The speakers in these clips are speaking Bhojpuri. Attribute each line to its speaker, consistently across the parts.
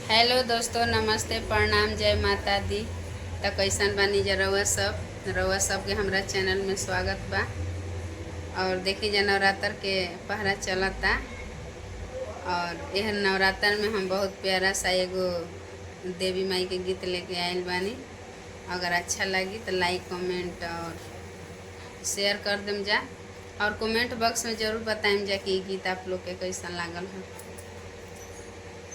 Speaker 1: हेलो दोस्तों, नमस्ते, प्रणाम, जय माता दी। तो कैसन बानी जा रउआ सब के हमरा चैनल में स्वागत बा। और देखी जा नवरात्र के पहरा चलता और यह नवरात्र में हम बहुत प्यारा सा एगो देवी माई के गीत लेके आयल बानी। अगर अच्छा लगी तो लाइक कमेंट और शेयर कर देम जा, और कमेंट बॉक्स में ज़रूर बताएम जा कि गीत आप लोग के कैसन लागल है।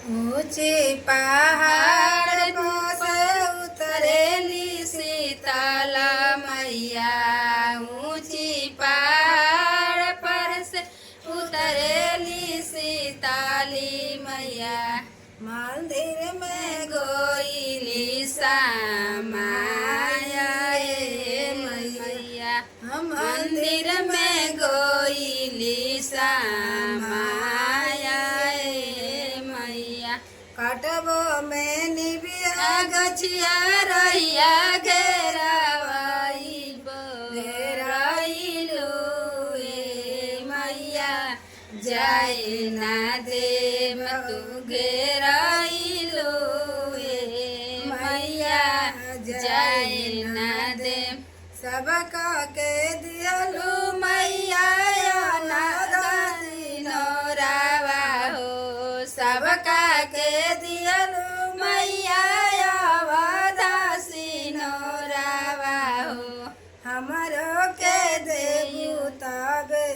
Speaker 2: ऊंचे पहाड़ पर उतरेली सीताला मैया, ऊंची पहाड़ पर से उतरेली सीताली मैया, मंदिर में गोइली समाया मैया, मंदिर में गोइली समाया कटबो में निबिया गछिया रहिया घेराइलो मैया, जाए ना दे तू घेराइलो मैया, जाए ना दे सबका के दियलू मैया सबका के दियलू मैया नोरावा हो, हमरो के देबू तबे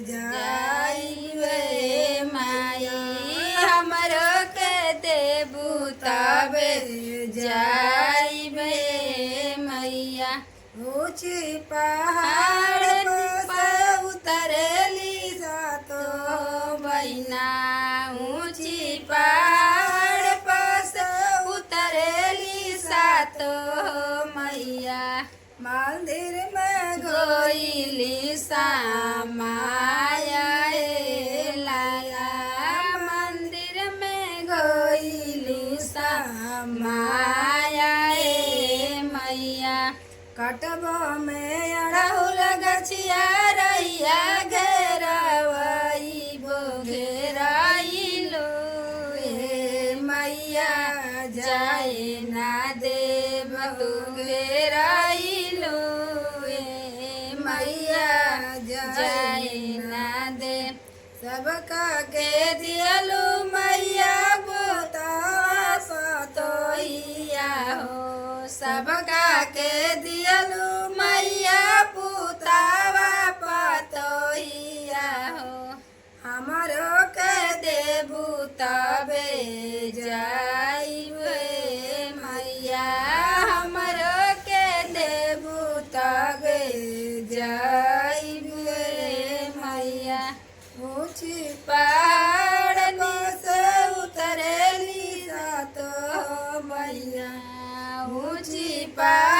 Speaker 2: जाइबे माई, हमरो के देबू तबे जाइबे मैया। ऊंची पहाड़ पर उतरेली सातो बहिना, ऊंची पहाड़ पर उतरेली सातो मैया, मंदिर में गोइली समाया लाया, मंदिर में गोइली समाया मैया। कटबो में अड़हुल गछिया रहिया घेराइलो मैया, जाए ना देब तू घेराइलो मैया, जाए ना दे सबका के दियलू मैया बोतवा पतोहिया हो, सबका के दियलू मैया पुतावा पतोहिया हो, हमरो के देबू तबे जाइबे मैया, हमरो के देबू तबे जाइबे मैया। ऊंची पहाड़ से उतरेली सातो मैया, ऊंची पहाड़